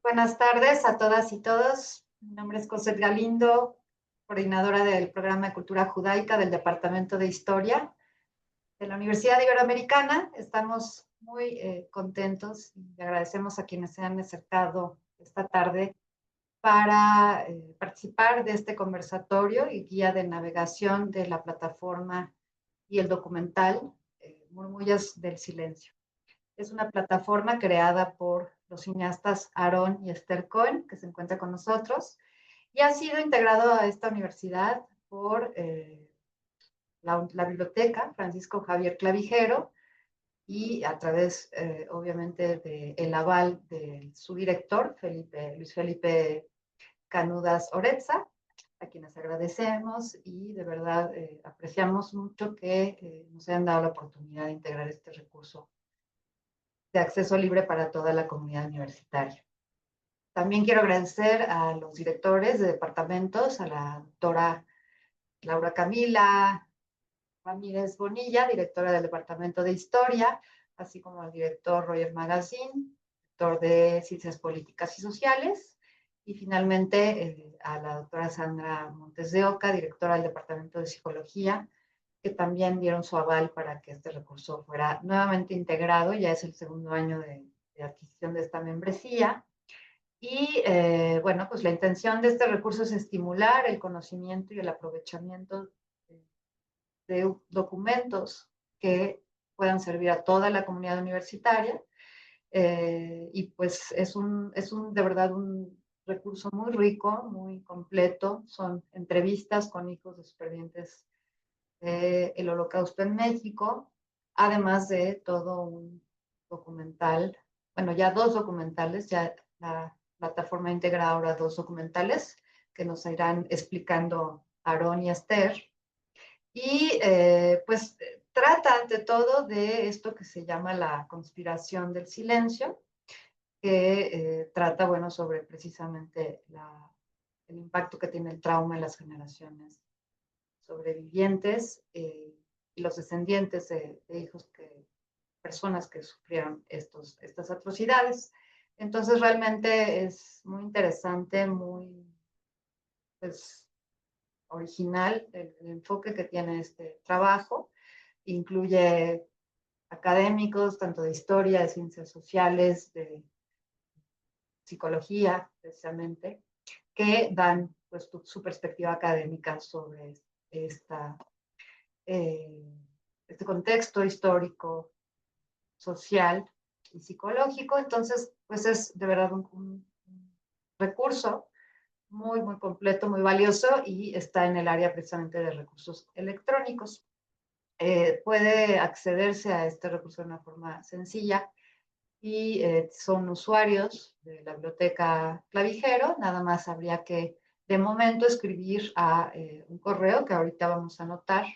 Buenas tardes a todas y todos. Mi nombre es Cosette Galindo, coordinadora del programa de Cultura Judaica del Departamento de Historia de la Universidad Iberoamericana. Estamos muy contentos y agradecemos a quienes se han acercado esta tarde para participar de este conversatorio y guía de navegación de la plataforma y el documental Murmullos del Silencio. Es una plataforma creada por los cineastas Aaron y Esther Cohen, que se encuentra con nosotros, y ha sido integrado a esta universidad por la biblioteca Francisco Javier Clavijero y a través, obviamente, del aval de su director, Luis Felipe Canudas Orezza, a quienes agradecemos y de verdad apreciamos mucho que nos hayan dado la oportunidad de integrar este recurso de acceso libre para toda la comunidad universitaria. También quiero agradecer a los directores de departamentos, a la doctora Laura Camila Ramírez Bonilla, directora del Departamento de Historia, así como al director Roger Magazine, director de Ciencias Políticas y Sociales, y finalmente a la doctora Sandra Montes de Oca, directora del Departamento de Psicología, que también dieron su aval para que este recurso fuera nuevamente integrado. Ya es el segundo año de adquisición de esta membresía. Y bueno, pues la intención de este recurso es estimular el conocimiento y el aprovechamiento de documentos que puedan servir a toda la comunidad universitaria. Y pues de verdad un recurso muy rico, muy completo. Son entrevistas con hijos de supervivientes el Holocausto en México, además de todo un documental, bueno, ya dos documentales, ya la plataforma integra ahora dos documentales que nos irán explicando Aarón y Esther. Y pues trata ante todo de esto que se llama la conspiración del silencio, que trata, bueno, sobre precisamente el impacto que tiene el trauma en las generaciones sobrevivientes y los descendientes de hijos personas que sufrieron estas atrocidades. Entonces realmente es muy interesante, muy pues, original el enfoque que tiene este trabajo. Incluye académicos, tanto de historia, de ciencias sociales, de psicología, precisamente, que dan pues, su perspectiva académica sobre esta eh, este contexto histórico, social y psicológico. Entonces, pues es de verdad un recurso muy, muy completo, muy valioso y está en el área precisamente de recursos electrónicos. Puede accederse a este recurso de una forma sencilla y son usuarios de la biblioteca Clavijero. Nada más habría que de momento escribir a un correo que ahorita vamos a anotar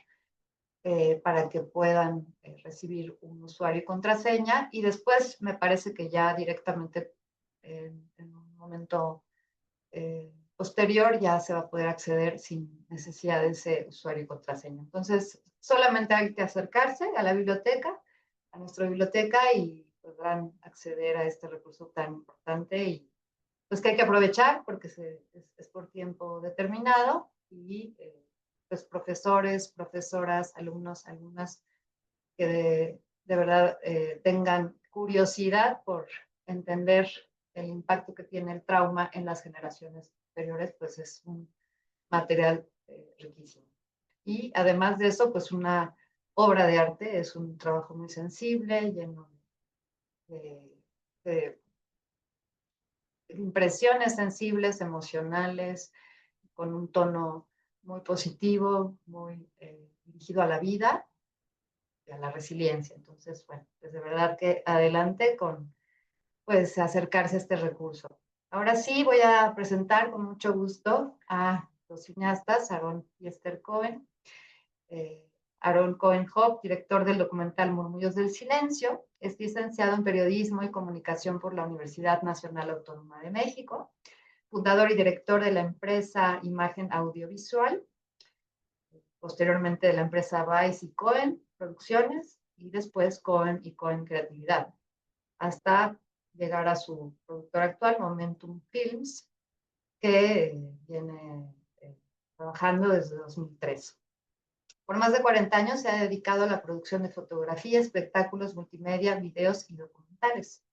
para que puedan recibir un usuario y contraseña, y después me parece que ya directamente en un momento posterior ya se va a poder acceder sin necesidad de ese usuario y contraseña. Entonces, solamente hay que acercarse a la biblioteca, a nuestra biblioteca, y podrán acceder a este recurso tan importante y pues que hay que aprovechar porque es por tiempo determinado y pues profesores, profesoras, alumnos, alumnas que de verdad tengan curiosidad por entender el impacto que tiene el trauma en las generaciones superiores, pues es un material riquísimo. Y además de eso, pues una obra de arte, es un trabajo muy sensible, lleno de, de impresiones sensibles, emocionales, con un tono muy positivo, muy dirigido a la vida y a la resiliencia. Entonces, bueno, pues de verdad que adelante con pues acercarse a este recurso. Ahora sí voy a presentar con mucho gusto a los cineastas, Aaron y Esther Cohen. Eh, Aaron Cohen Hopp, director del documental Murmullos del Silencio, es licenciado en Periodismo y Comunicación por la Universidad Nacional Autónoma de México, fundador y director de la empresa Imagen Audiovisual, posteriormente de la empresa Vice y Cohen Producciones, y después Cohen y Cohen Creatividad, hasta llegar a su productor actual, Momentum Films, que viene trabajando desde 2003. Por más de 40 años se ha dedicado a la producción de fotografía, espectáculos, multimedia, videos y documentales.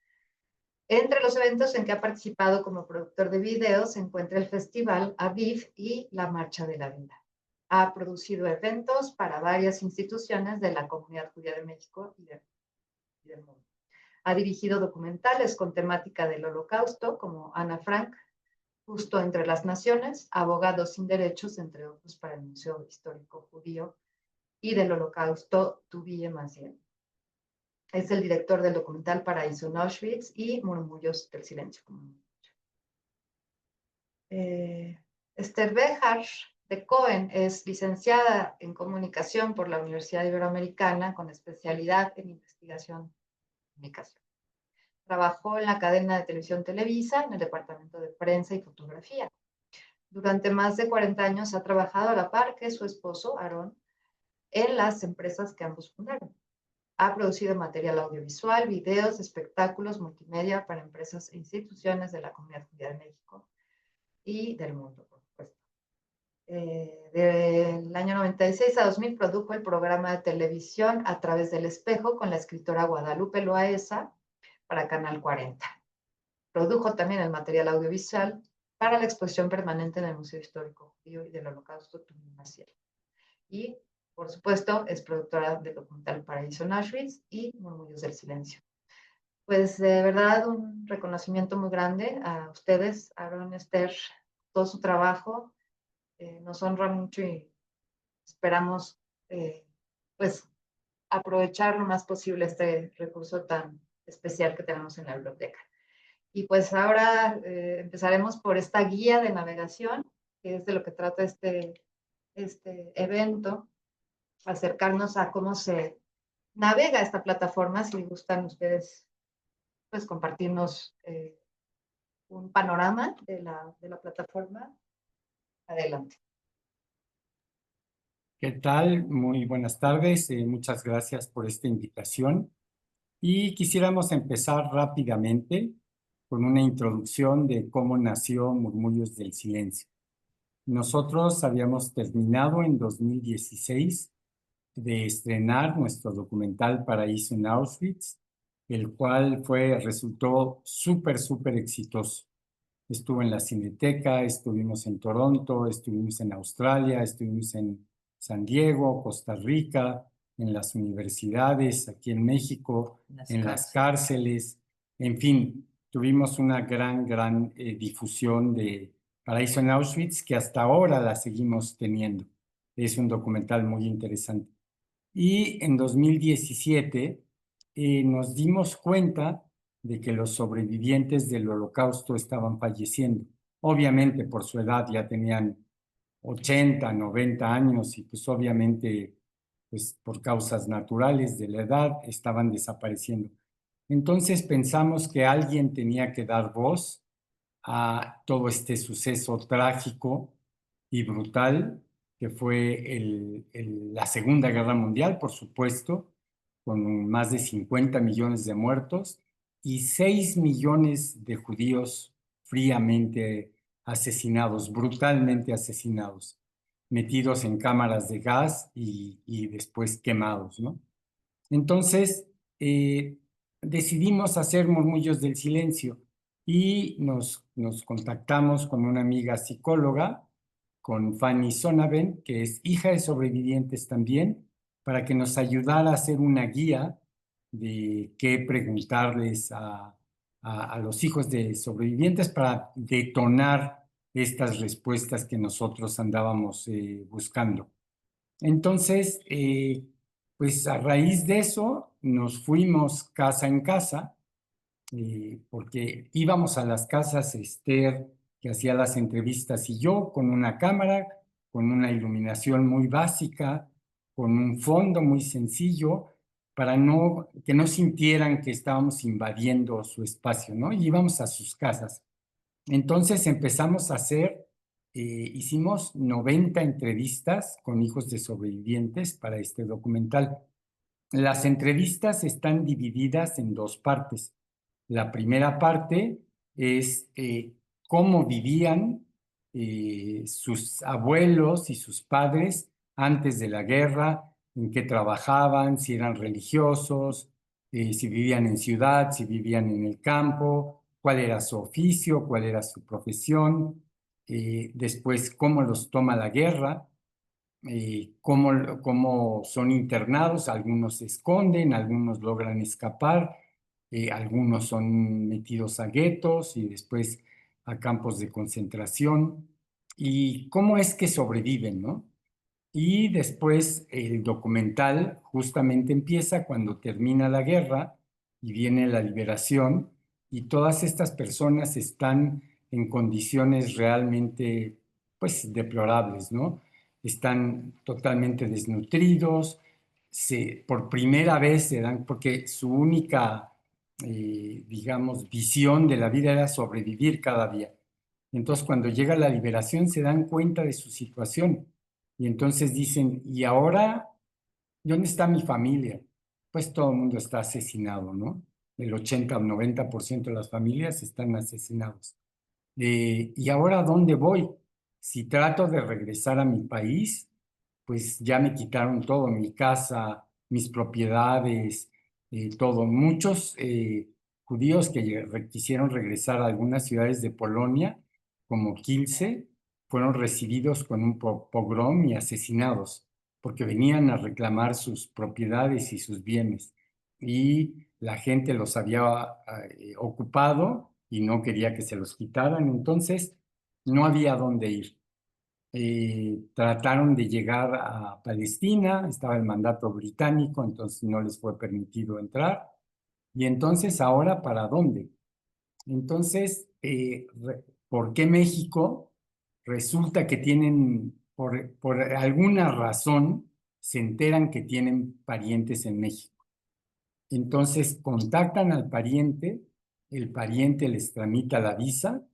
Entre los eventos en que ha participado como productor de videos se encuentra el Festival Aviv y la Marcha de la Vida. Ha producido eventos para varias instituciones de la comunidad judía de México y del mundo. Ha dirigido documentales con temática del Holocausto, como Ana Frank, Justo entre las Naciones, Abogados sin Derechos, entre otros, para el Museo Histórico Judío y del Holocausto, Tuvie Maziel. Es el director del documental Paraíso en Auschwitz y Murmullos del Silencio. Esther Béjar de Cohen es licenciada en Comunicación por la Universidad Iberoamericana con especialidad en investigación y comunicación. Trabajó en la cadena de televisión Televisa en el departamento de prensa y fotografía. Durante más de 40 años ha trabajado a la par que su esposo, Aarón, en las empresas que ambos fundaron. Ha producido material audiovisual, videos, espectáculos, multimedia para empresas e instituciones de la Comunidad Judía de México y del mundo, por supuesto. Del año 96 a 2000 produjo el programa de televisión A través del espejo con la escritora Guadalupe Loaesa para Canal 40. Produjo también el material audiovisual para la exposición permanente en el Museo Histórico Judío y del Holocausto Tuvie Maziel. Y, por supuesto, es productora del documental Paraíso en Auschwitz y Murmullos del Silencio. Pues de verdad un reconocimiento muy grande a ustedes, Aarón, Esther, todo su trabajo. Nos honra mucho y esperamos pues aprovechar lo más posible este recurso tan especial que tenemos en la biblioteca. Y pues ahora empezaremos por esta guía de navegación, que es de lo que trata este evento, acercarnos a cómo se navega esta plataforma, si gustan ustedes pues compartirnos un panorama de la plataforma. Adelante. ¿Qué tal? Muy buenas tardes. Muchas gracias por esta invitación. Y quisiéramos empezar rápidamente con una introducción de cómo nació Murmullos del Silencio. Nosotros habíamos terminado en 2016 de estrenar nuestro documental Paraíso en Auschwitz, el cual resultó súper exitoso. Estuvo en la Cineteca, estuvimos en Toronto, estuvimos en Australia, estuvimos en San Diego, Costa Rica, en las universidades, aquí en México, en las cárceles, en fin, tuvimos una gran difusión de Paraíso en Auschwitz que hasta ahora la seguimos teniendo. Es un documental muy interesante. Y en 2017 nos dimos cuenta de que los sobrevivientes del Holocausto estaban falleciendo. Obviamente por su edad ya tenían 80, 90 años y pues obviamente pues por causas naturales de la edad estaban desapareciendo. Entonces pensamos que alguien tenía que dar voz a todo este suceso trágico y brutal que fue la Segunda Guerra Mundial, por supuesto, con más de 50 millones de muertos y 6 millones de judíos fríamente asesinados, brutalmente asesinados, metidos en cámaras de gas y después quemados, ¿no? Entonces, decidimos hacer Murmullos del Silencio y nos contactamos con una amiga psicóloga, con Fanny Sonaven, que es hija de sobrevivientes también, para que nos ayudara a hacer una guía de qué preguntarles a los hijos de sobrevivientes para detonar estas respuestas que nosotros andábamos buscando. Entonces, pues a raíz de eso nos fuimos casa en casa, porque íbamos a las casas Esther, que hacía las entrevistas, y yo con una cámara, con una iluminación muy básica, con un fondo muy sencillo, para que no sintieran que estábamos invadiendo su espacio, ¿no? Y íbamos a sus casas. Entonces empezamos a hacer, hicimos 90 entrevistas con hijos de sobrevivientes para este documental. Las entrevistas están divididas en dos partes. La primera parte es cómo vivían sus abuelos y sus padres antes de la guerra, en qué trabajaban, si eran religiosos, si vivían en ciudad, si vivían en el campo, cuál era su oficio, cuál era su profesión, después cómo los toma la guerra, cómo son internados, algunos se esconden, algunos logran escapar, algunos son metidos a guetos y después a campos de concentración, y cómo es que sobreviven, ¿no? Y después el documental justamente empieza cuando termina la guerra y viene la liberación, y todas estas personas están en condiciones realmente, pues, deplorables, ¿no? Están totalmente desnutridos, por primera vez se dan, porque su única, digamos, visión de la vida era sobrevivir cada día. Entonces, cuando llega la liberación, se dan cuenta de su situación y entonces dicen, ¿y ahora dónde está mi familia? Pues todo el mundo está asesinado, ¿no? El 80 o 90% de las familias están asesinados. ¿Y ahora dónde voy? Si trato de regresar a mi país, pues ya me quitaron todo, mi casa, mis propiedades, todo. Muchos judíos que quisieron regresar a algunas ciudades de Polonia, como Kielce, fueron recibidos con un pogrom y asesinados, porque venían a reclamar sus propiedades y sus bienes. Y la gente los había ocupado y no quería que se los quitaran, entonces no había dónde ir. Trataron de llegar a Palestina, estaba el mandato británico, entonces no les fue permitido entrar. Y entonces, ¿ahora para dónde? Entonces, ¿por qué México? Resulta que tienen, por alguna razón, se enteran que tienen parientes en México. Entonces, contactan al pariente, el pariente les tramita la visa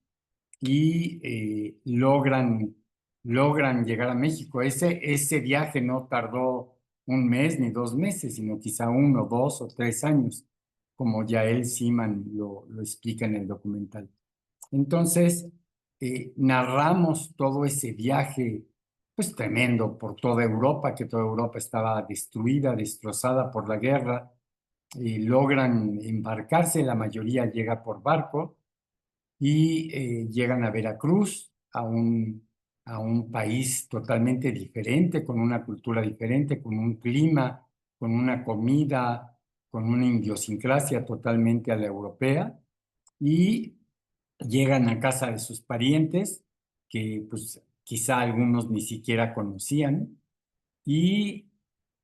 y logran llegar a México. Ese viaje no tardó un mes ni 2 meses, sino quizá 1, 2 o 3 años, como Yael Siman lo explica en el documental. Entonces, narramos todo ese viaje, pues tremendo por toda Europa, que toda Europa estaba destruida, destrozada por la guerra. Logran embarcarse, la mayoría llega por barco y llegan a Veracruz, a un país totalmente diferente, con una cultura diferente, con un clima, con una comida, con una idiosincrasia totalmente a la europea, y llegan a casa de sus parientes, que pues quizá algunos ni siquiera conocían, y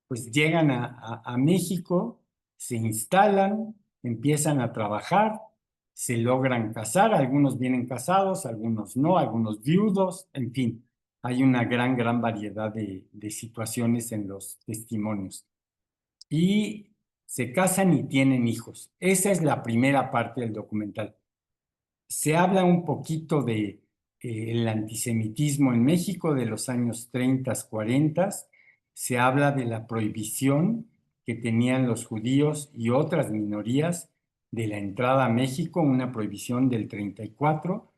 pues llegan a México, se instalan, empiezan a trabajar, se logran casar, algunos vienen casados, algunos no, algunos viudos, en fin, hay una gran variedad de situaciones en los testimonios. Y se casan y tienen hijos. Esa es la primera parte del documental. Se habla un poquito de el antisemitismo en México de los años 30, 40. Se habla de la prohibición que tenían los judíos y otras minorías de la entrada a México, una prohibición del 34,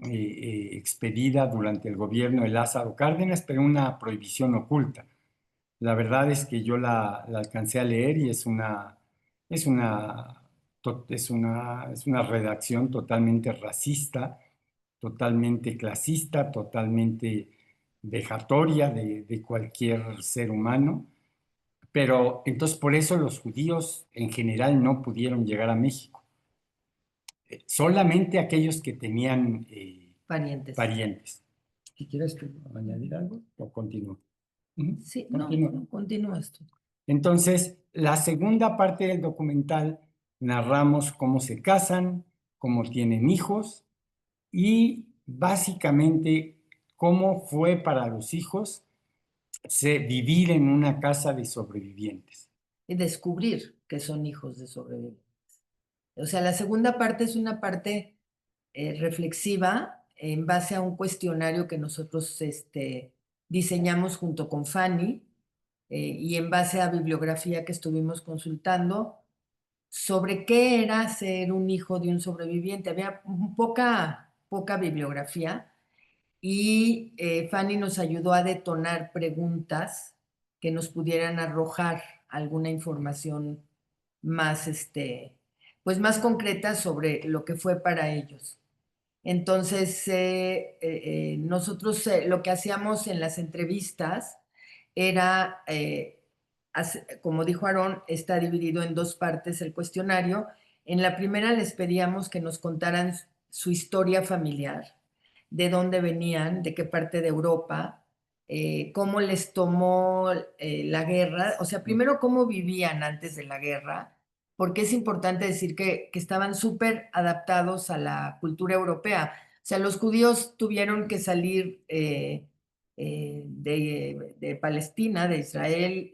expedida durante el gobierno de Lázaro Cárdenas, pero una prohibición oculta. La verdad es que yo la alcancé a leer y es una, es una redacción totalmente racista, totalmente clasista, totalmente vejatoria de cualquier ser humano. Pero entonces por eso los judíos en general no pudieron llegar a México. Solamente aquellos que tenían Parientes. parientes. ¿Y quieres tú añadir algo o continúo? Sí, Continúa. no, continúa esto. Entonces, la segunda parte del documental narramos cómo se casan, cómo tienen hijos y básicamente cómo fue para los hijos vivir en una casa de sobrevivientes. Y descubrir que son hijos de sobrevivientes. O sea, la segunda parte es una parte reflexiva en base a un cuestionario que nosotros diseñamos junto con Fanny y en base a bibliografía que estuvimos consultando. sobre qué era ser un hijo de un sobreviviente. Había poca bibliografía y Fanny nos ayudó a detonar preguntas que nos pudieran arrojar alguna información más, pues más concreta sobre lo que fue para ellos. Entonces, nosotros lo que hacíamos en las entrevistas era, como dijo Aarón, está dividido en dos partes el cuestionario. En la primera les pedíamos que nos contaran su historia familiar, de dónde venían, de qué parte de Europa, cómo les tomó la guerra, o sea, primero cómo vivían antes de la guerra, porque es importante decir que estaban súper adaptados a la cultura europea. O sea, los judíos tuvieron que salir de Palestina, de Israel,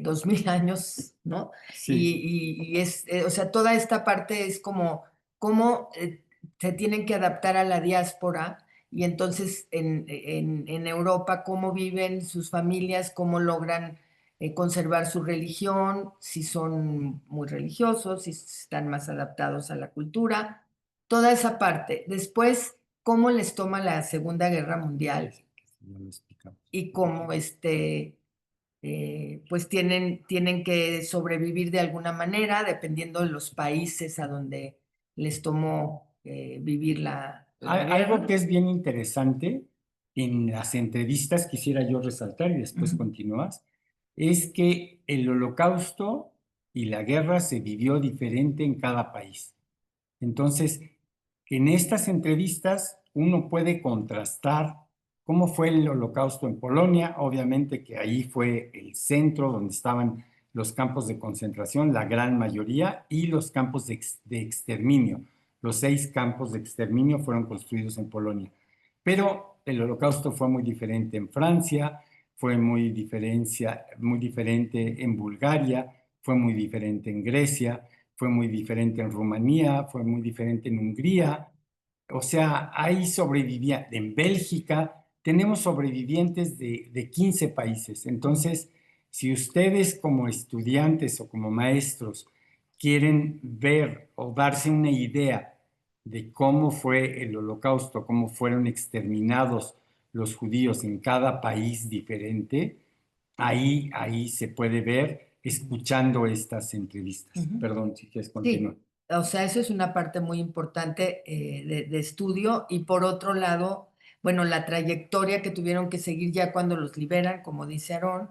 2000 años, ¿no? Sí. Y es, o sea, toda esta parte es como cómo se tienen que adaptar a la diáspora y entonces en Europa cómo viven sus familias, cómo logran conservar su religión, si son muy religiosos, si están más adaptados a la cultura, toda esa parte. Después, cómo les toma la Segunda Guerra Mundial Ya lo explicamos. y cómo pues tienen que sobrevivir de alguna manera, dependiendo de los países a donde les tomó vivir la Algo guerra. que es bien interesante en las entrevistas, quisiera yo resaltar y después Ujú. continúas, es que el holocausto y la guerra se vivió diferente en cada país. Entonces, en estas entrevistas uno puede contrastar cómo fue el holocausto en Polonia, obviamente que ahí fue el centro donde estaban los campos de concentración, la gran mayoría, y los campos de exterminio. Los 6 campos de exterminio fueron construidos en Polonia. Pero el holocausto fue muy diferente en Francia, fue muy diferente en Bulgaria, fue muy diferente en Grecia, fue muy diferente en Rumanía, fue muy diferente en Hungría. O sea, ahí sobrevivían. En Bélgica tenemos sobrevivientes de 15 países. Entonces, si ustedes como estudiantes o como maestros quieren ver o darse una idea de cómo fue el holocausto, cómo fueron exterminados los judíos en cada país diferente, ahí se puede ver escuchando estas entrevistas. Ujú. Perdón, si quieres continuar. Sí, o sea, eso es una parte muy importante de estudio y por otro lado, bueno, la trayectoria que tuvieron que seguir ya cuando los liberan, como dice Aarón,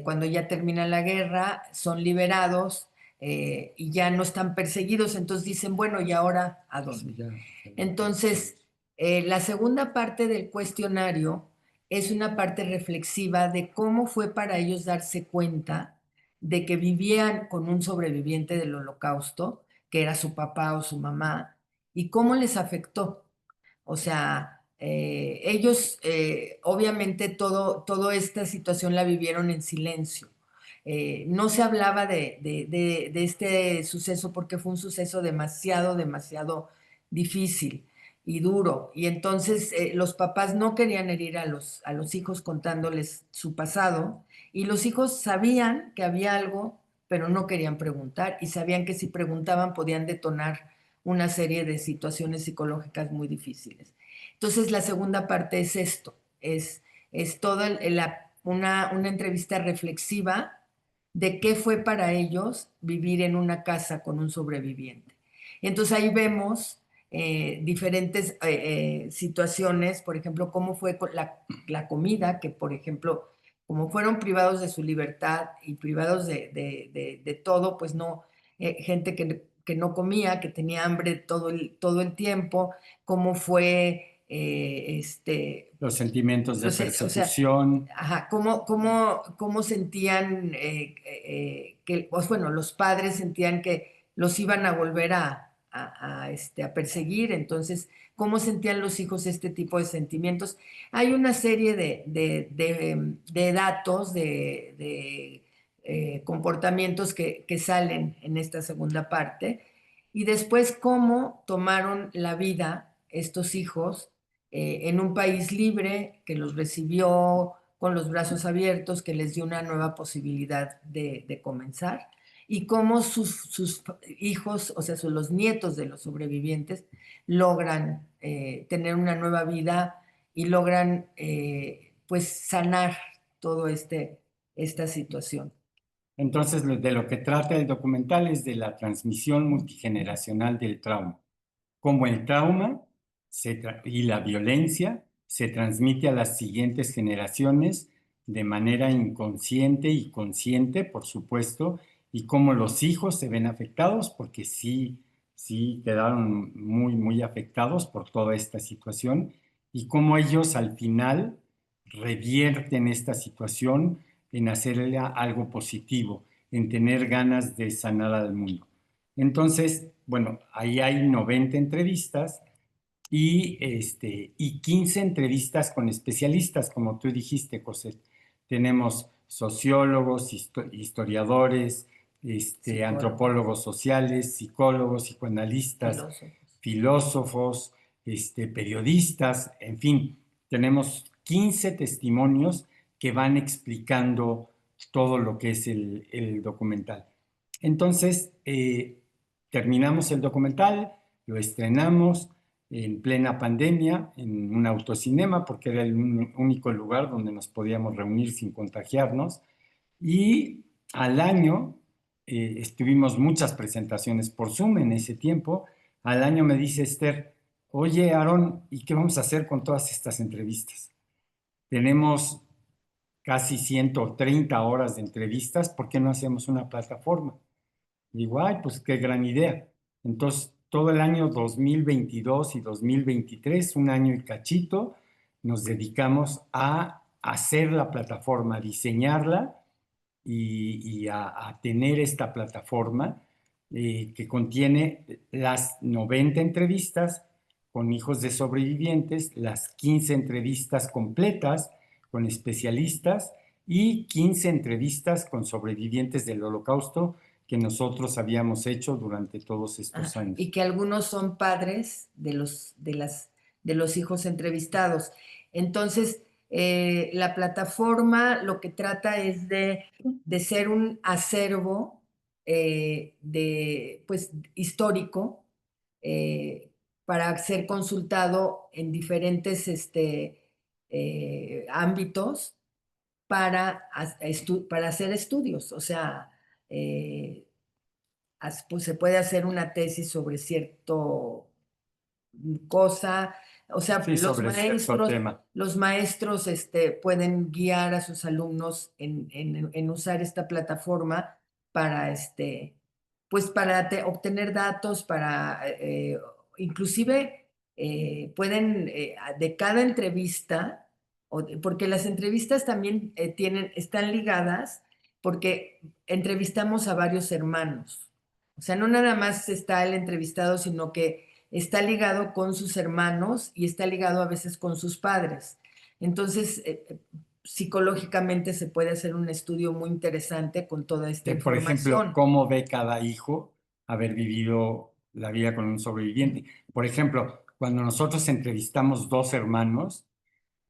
cuando ya termina la guerra, son liberados y ya no están perseguidos, entonces dicen, bueno, ¿y ahora a Sí, dónde? ya. Entonces, la segunda parte del cuestionario es una parte reflexiva de cómo fue para ellos darse cuenta de que vivían con un sobreviviente del Holocausto, que era su papá o su mamá, y cómo les afectó. O sea, ellos obviamente toda esta situación la vivieron en silencio. No se hablaba de este suceso porque fue un suceso demasiado difícil y duro. Y entonces los papás no querían herir a los hijos contándoles su pasado y los hijos sabían que había algo, pero no querían preguntar y sabían que si preguntaban podían detonar una serie de situaciones psicológicas muy difíciles. Entonces la segunda parte es esto, es toda una entrevista reflexiva de qué fue para ellos vivir en una casa con un sobreviviente. Entonces ahí vemos diferentes situaciones, por ejemplo, cómo fue la comida, que por ejemplo, como fueron privados de su libertad y privados de todo, pues no, gente que no comía, que tenía hambre todo el tiempo, cómo fue, Los sentimientos de o sea, persecución. ajá, cómo sentían que, pues bueno, los padres sentían que los iban a volver a perseguir, entonces, cómo sentían los hijos este tipo de sentimientos. Hay una serie de datos, de comportamientos que salen en esta segunda parte, y después cómo tomaron la vida estos hijos en un país libre que los recibió con los brazos abiertos, que les dio una nueva posibilidad de comenzar. y cómo sus hijos, o sea, los nietos de los sobrevivientes, logran tener una nueva vida y logran pues sanar todo esta situación. Entonces, de lo que trata el documental es de la transmisión multigeneracional del trauma. Cómo el trauma y la violencia se transmite a las siguientes generaciones de manera inconsciente y consciente, por supuesto, y cómo los hijos se ven afectados, porque sí, sí quedaron muy, muy afectados por toda esta situación, y cómo ellos al final revierten esta situación en hacerle algo positivo, en tener ganas de sanar al mundo. Entonces, bueno, ahí hay 90 entrevistas y 15 entrevistas con especialistas, como tú dijiste, José. Tenemos sociólogos, historiadores, antropólogos sociales, psicólogos, psicoanalistas, filósofos, periodistas, en fin, tenemos 15 testimonios que van explicando todo lo que es el documental. Entonces, terminamos el documental, lo estrenamos en plena pandemia en un autocinema porque era el único lugar donde nos podíamos reunir sin contagiarnos. Y al año, estuvimos muchas presentaciones por Zoom en ese tiempo. Al año me dice Esther, oye, Aarón, ¿y qué vamos a hacer con todas estas entrevistas? Tenemos casi 130 horas de entrevistas, ¿por qué no hacemos una plataforma? Digo, ay, pues qué gran idea. Entonces, todo el año 2022 y 2023, un año y cachito, nos dedicamos a hacer la plataforma, a diseñarla y a tener esta plataforma que contiene las 90 entrevistas con hijos de sobrevivientes, las 15 entrevistas completas con especialistas y 15 entrevistas con sobrevivientes del Holocausto que nosotros habíamos hecho durante todos estos años. Y que algunos son padres de los hijos entrevistados. Entonces, la plataforma lo que trata es de ser un acervo pues, histórico para ser consultado en diferentes ámbitos para hacer estudios. O sea, pues se puede hacer una tesis sobre cierto cosa, o sea, sí, los maestros pueden guiar a sus alumnos en usar esta plataforma para pues para obtener datos, para inclusive pueden de cada entrevista, porque las entrevistas también están ligadas, porque entrevistamos a varios hermanos. O sea, no nada más está el entrevistado, sino que está ligado con sus hermanos y está ligado a veces con sus padres. Entonces, psicológicamente se puede hacer un estudio muy interesante con toda esta por información. ejemplo, cómo ve cada hijo haber vivido la vida con un sobreviviente. Por ejemplo, cuando nosotros entrevistamos dos hermanos,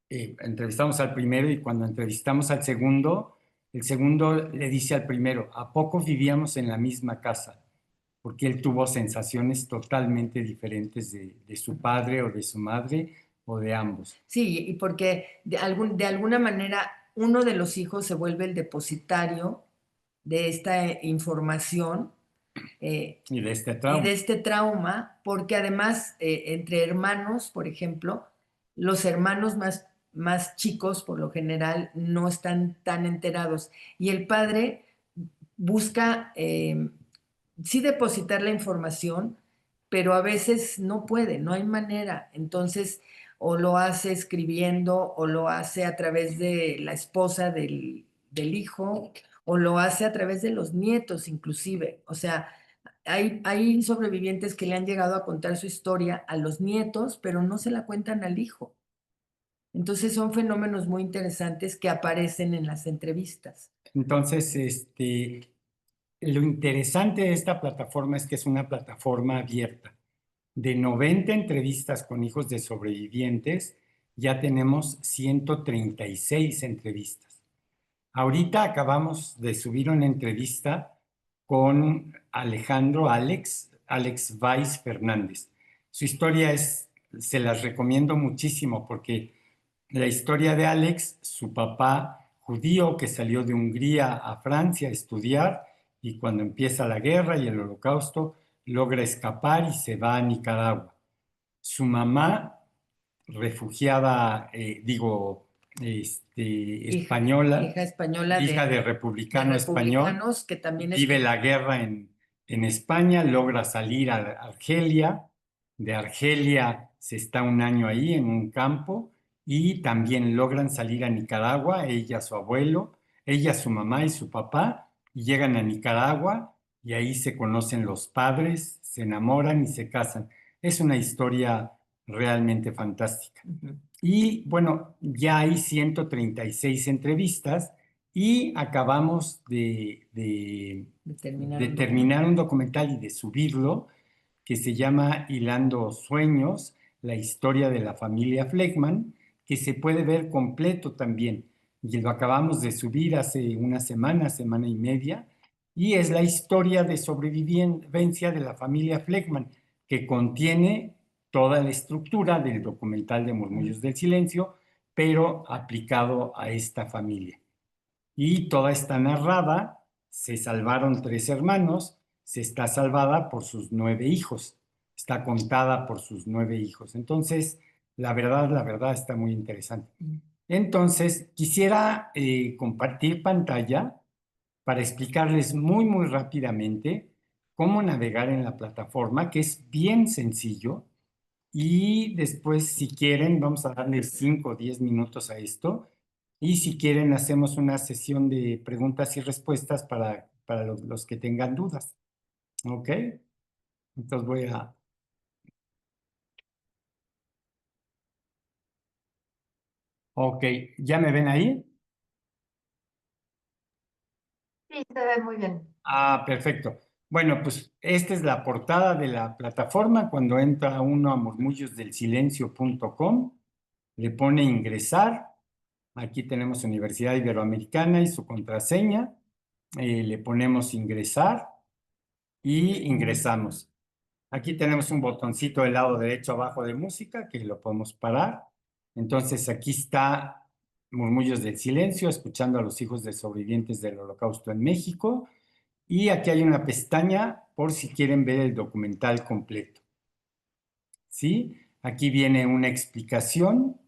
entrevistamos al primero y cuando entrevistamos al segundo, el segundo le dice al primero, ¿a poco vivíamos en la misma casa? Porque él tuvo sensaciones totalmente diferentes de su padre o de su madre o de ambos. Sí, y porque de alguna manera uno de los hijos se vuelve el depositario de esta información y de este trauma, porque además entre hermanos, por ejemplo, los hermanos más chicos por lo general no están tan enterados y el padre busca sí depositar la información, pero a veces no puede, no hay manera. Entonces, o lo hace escribiendo, o lo hace a través de la esposa del hijo, o lo hace a través de los nietos inclusive. O sea, hay sobrevivientes que le han llegado a contar su historia a los nietos, pero no se la cuentan al hijo. Entonces son fenómenos muy interesantes que aparecen en las entrevistas. Entonces, lo interesante de esta plataforma es que es una plataforma abierta. De 90 entrevistas con hijos de sobrevivientes, ya tenemos 136 entrevistas. Ahorita acabamos de subir una entrevista con Alex Valls Fernández. Su historia se las recomiendo muchísimo porque la historia de Alex, su papá judío que salió de Hungría a Francia a estudiar y cuando empieza la guerra y el holocausto logra escapar y se va a Nicaragua. Su mamá, refugiada, española, hija española hija de de republicano español, republicanos, que también vive la guerra en España, logra salir a Argelia, de Argelia se está un año ahí en un campo y también logran salir a Nicaragua, ella, su abuelo, ella, su mamá y su papá, y llegan a Nicaragua y ahí se conocen los padres, se enamoran y se casan. Es una historia realmente fantástica. Ujú. Y bueno, ya hay 136 entrevistas y acabamos de terminar un documental y de subirlo que se llama Hilando Sueños, la historia de la familia Fleckman, que se puede ver completo también. Y lo acabamos de subir hace una semana, semana y media, y es la historia de sobrevivencia de la familia Fleckman, que contiene toda la estructura del documental de Murmullos del Silencio, pero aplicado a esta familia. Y toda está narrada, se salvaron 3 hermanos, se está salvada por sus 9 hijos, está contada por sus 9 hijos. Entonces, la verdad está muy interesante. Entonces, quisiera compartir pantalla para explicarles muy rápidamente cómo navegar en la plataforma, que es bien sencillo. Y después, si quieren, vamos a darle 5 o 10 minutos a esto. Y si quieren, hacemos una sesión de preguntas y respuestas para los que tengan dudas. ¿Ok? Entonces voy a... Ok, ¿ya me ven ahí? Sí, se ve muy bien. Ah, perfecto. Bueno, pues esta es la portada de la plataforma. Cuando entra uno a murmullosdelsilencio.com, le pone ingresar. Aquí tenemos Universidad Iberoamericana y su contraseña. Le ponemos ingresar y ingresamos. Aquí tenemos un botoncito del lado derecho abajo de música que lo podemos parar. Entonces aquí está Murmullos del Silencio, escuchando a los hijos de sobrevivientes del Holocausto en México. Y aquí hay una pestaña por si quieren ver el documental completo. ¿Sí? Aquí viene una explicación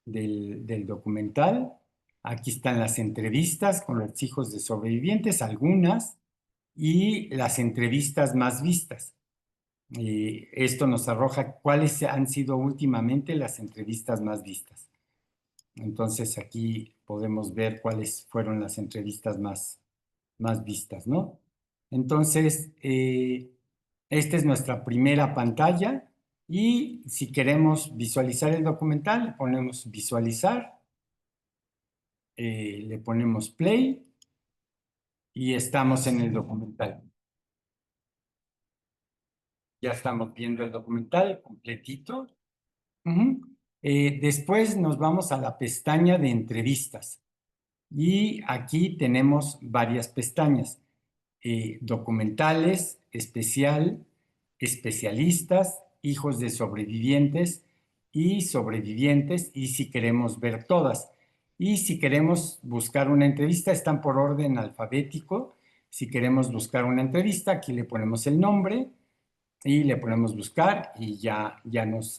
del documental. Aquí están las entrevistas con los hijos de sobrevivientes, algunas, y las entrevistas más vistas. Esto nos arroja cuáles han sido últimamente las entrevistas más vistas. Entonces aquí podemos ver cuáles fueron las entrevistas más vistas, ¿no? Entonces, esta es nuestra primera pantalla y si queremos visualizar el documental, le ponemos visualizar, le ponemos play y estamos en el documental. Ya estamos viendo el documental completito. Después nos vamos a la pestaña de entrevistas y aquí tenemos varias pestañas. Documentales, especial, especialistas, hijos de sobrevivientes y si queremos ver todas. Y si queremos buscar una entrevista, están por orden alfabético. Si queremos buscar una entrevista, aquí le ponemos el nombre y le ponemos buscar y ya nos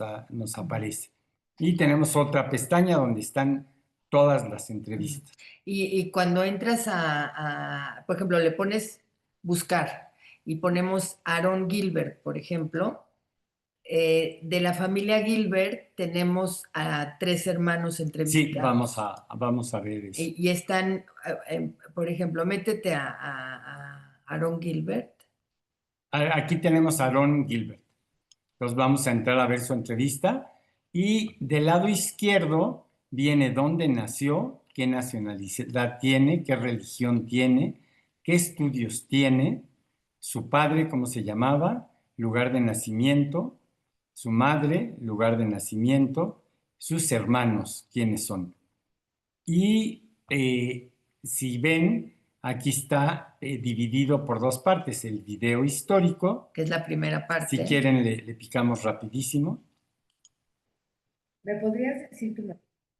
aparece. Y tenemos otra pestaña donde están todas las entrevistas. Y cuando entras por ejemplo, le pones buscar y ponemos Aaron Gilbert, por ejemplo, de la familia Gilbert tenemos a 3 hermanos Sí, entrevistados. vamos a ver eso. Y están, por ejemplo, métete a Aaron Gilbert. Aquí tenemos a Aaron Gilbert. Entonces vamos a entrar a ver su entrevista. Y del lado izquierdo viene dónde nació, qué nacionalidad tiene, qué religión tiene, qué estudios tiene, su padre, cómo se llamaba, lugar de nacimiento, su madre, lugar de nacimiento, sus hermanos, quiénes son. Y si ven, aquí está dividido por dos partes, el video histórico. que es la primera parte. Si quieren, le picamos rapidísimo. ¿Me podrías decir tu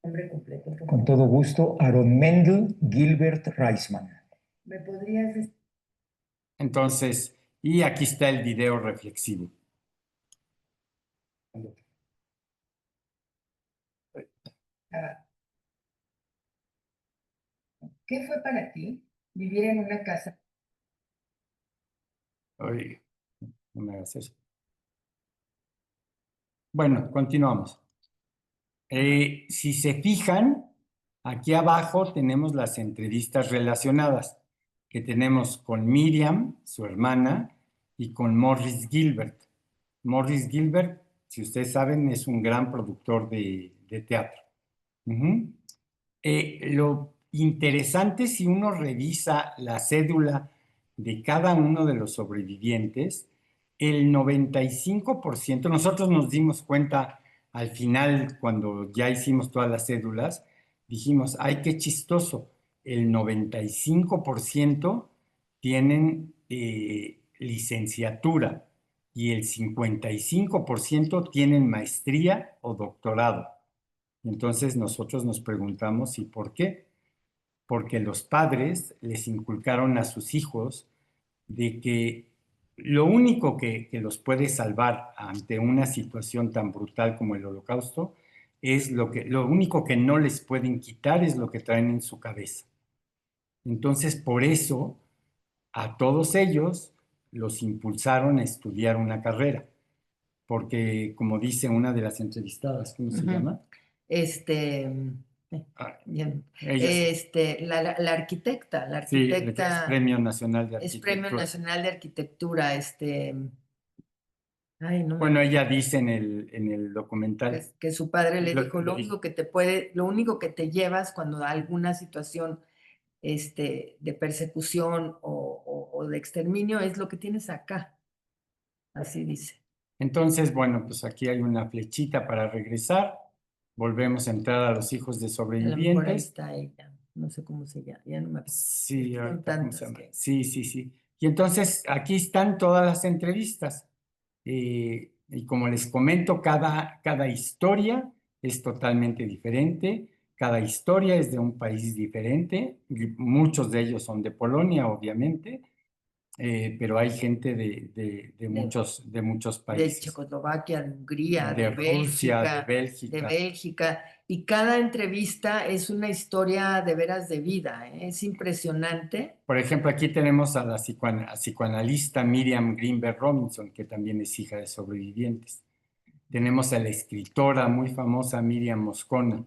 nombre completo? por Con favor? todo gusto, Aaron Mendel Gilbert Reisman. ¿Me podrías decir? Entonces, y aquí está el video reflexivo. ¿Qué fue para ti vivir en una casa? Oye, no me hagas eso. Bueno, continuamos. Si se fijan, aquí abajo tenemos las entrevistas relacionadas que tenemos con Miriam, su hermana, y con Morris Gilbert. Morris Gilbert, si ustedes saben, es un gran productor de teatro. Lo interesante, si uno revisa la cédula de cada uno de los sobrevivientes, el 95%, nosotros nos dimos cuenta al final, cuando ya hicimos todas las cédulas, dijimos, ay, qué chistoso, el 95% tienen licenciatura y el 55% tienen maestría o doctorado. Entonces nosotros nos preguntamos, ¿y por qué? Porque los padres les inculcaron a sus hijos de que lo único que los puede salvar ante una situación tan brutal como el Holocausto es lo único que no les pueden quitar es lo que traen en su cabeza. Entonces, por eso, a todos ellos los impulsaron a estudiar una carrera, porque como dice una de las entrevistadas, ¿cómo se llama? Bien. Ella La arquitecta, sí, es Premio Nacional de es Arquitectura. Premio Nacional de Arquitectura, ay, no me Bueno, acuerdo. ella dice en el documental. Que su padre le Lo- dijo, le dijo. lo único que te llevas cuando alguna situación de persecución o de exterminio es lo que tienes acá. Así dice. Entonces, bueno, pues aquí hay una flechita para regresar. Volvemos a entrar a los hijos de A lo mejor ahí sobrevivientes. está ella. No sé cómo se llama. Ya no me acuerdo. Sí, Son ahorita, ¿cómo se tantas llama? que- Sí, sí, sí. Y entonces aquí están todas las entrevistas. Y como les comento, cada historia es totalmente diferente. Cada historia es de un país diferente. Y muchos de ellos son de Polonia, obviamente. Pero hay gente de muchos de países. Checoslovaquia, de Hungría, De Rusia, de de Bélgica. Bélgica, y cada entrevista es una historia de veras de vida, ¿eh? Es impresionante. Por ejemplo, aquí tenemos a la psicoanalista Miriam Greenberg Robinson, que también es hija de sobrevivientes. Tenemos a la escritora muy famosa Miriam Moscona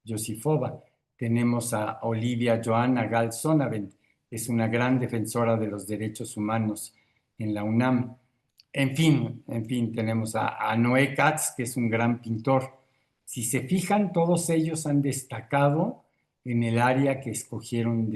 Josifova. Tenemos a Olivia Johanna Gall Sonnabend, es una gran defensora de los derechos humanos en la UNAM. En fin, tenemos a Noé Katz, que es un gran pintor. Si se fijan, todos ellos han destacado en el área que escogieron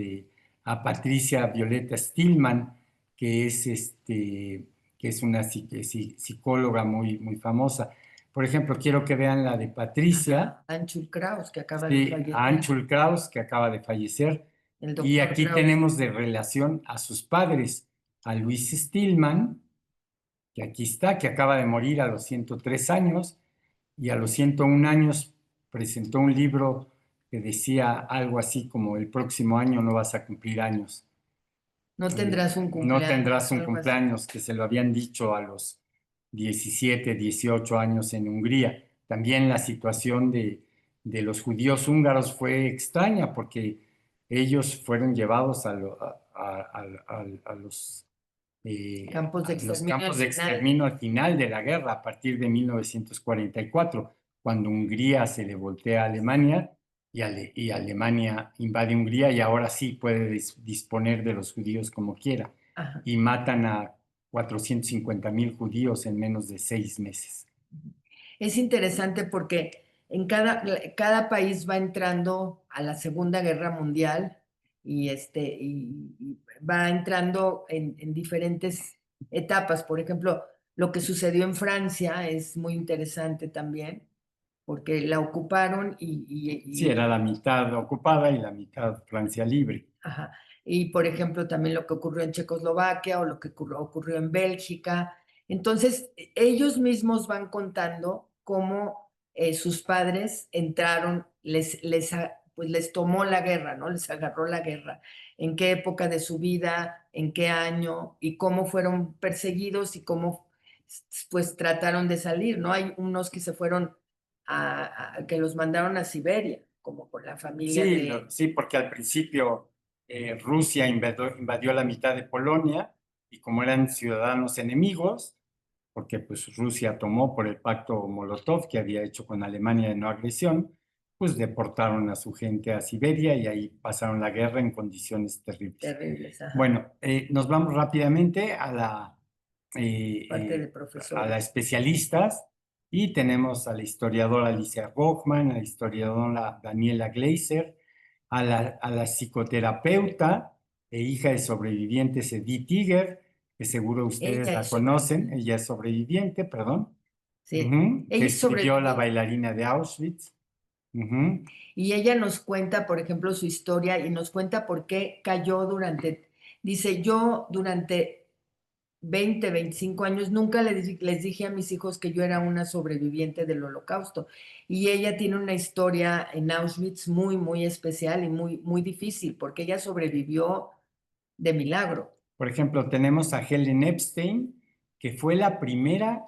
a Patricia Violeta Stillman, que es una psicóloga muy, muy famosa. Por ejemplo, quiero que vean la de Patricia. Anchul Kraus, que acaba Sí, de fallecer. a Anchul Kraus, que acaba de fallecer. El Y doctor aquí Kraus. tenemos de relación a sus padres, a Luis Stillman, que aquí está, que acaba de morir a los 103 años, y a los 101 años presentó un libro que decía algo así como el próximo año no vas a cumplir años. No tendrás un cumpleaños. No tendrás un algo así. cumpleaños, que se lo habían dicho a los 17, 18 años en Hungría. También la situación de los judíos húngaros fue extraña porque ellos fueron llevados a los Campos de a los exterminio campos al de final. exterminio al final de la guerra, a partir de 1944, cuando Hungría se le voltea a Alemania y Alemania invade Hungría y ahora sí puede disponer de los judíos como quiera. Ajá. Y matan a 450,000 judíos en menos de 6 meses. Es interesante porque en cada país va entrando a la Segunda Guerra Mundial y va entrando en diferentes etapas. Por ejemplo, lo que sucedió en Francia es muy interesante también, porque la ocuparon Sí, era la mitad ocupada y la mitad Francia libre. ajá, y por ejemplo también lo que ocurrió en Checoslovaquia o lo que ocurrió en Bélgica. Entonces, ellos mismos van contando cómo sus padres entraron, pues les tomó la guerra, ¿no? Les agarró la guerra, en qué época de su vida, en qué año, y cómo fueron perseguidos y cómo pues trataron de salir, ¿no? Hay unos que se fueron que los mandaron a Siberia, como con la familia Sí, de... sí, porque al principio Rusia invadió la mitad de Polonia y como eran ciudadanos enemigos, porque pues Rusia tomó por el pacto Molotov que había hecho con Alemania de no agresión, pues deportaron a su gente a Siberia y ahí pasaron la guerra en condiciones terribles. Terribles, ajá. Bueno, nos vamos rápidamente Parte de a la profesores. especialistas y tenemos a la historiadora Alicia Hoffman, a la historiadora Daniela Gleiser, a la psicoterapeuta e hija de sobrevivientes Edith Tiger, que seguro ustedes Ella la es conocen, sobreviviente. ella es sobreviviente, perdón, Sí, que ella es escribió La sobreviviente. bailarina de Auschwitz. Ujú. Y ella nos cuenta, por ejemplo, su historia y nos cuenta por qué cayó dice, yo durante 20, 25 años nunca les dije a mis hijos que yo era una sobreviviente del Holocausto. Y ella tiene una historia en Auschwitz muy, muy especial y muy, muy difícil, porque ella sobrevivió de milagro. Por ejemplo, tenemos a Helen Epstein, que fue la primera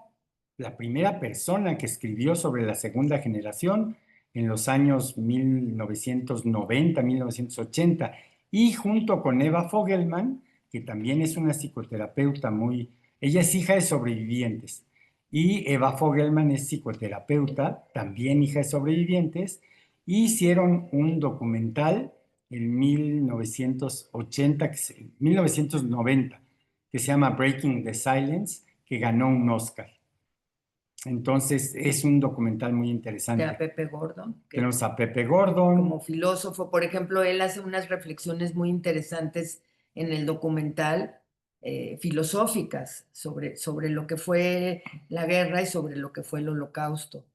persona que escribió sobre la segunda generación en los años 1990, 1980, y junto con Eva Fogelman, que también es una psicoterapeuta ella es hija de sobrevivientes, y Eva Fogelman es psicoterapeuta, también hija de sobrevivientes, y hicieron un documental en 1980, 1990, que se llama Breaking the Silence, que ganó un Oscar. Entonces, es un documental muy A interesante. Pepe Gordon, que Tenemos a Pepe Gordon. como filósofo, por ejemplo, él hace unas reflexiones muy interesantes en el documental, filosóficas sobre lo que fue la guerra y sobre lo que fue el Holocausto.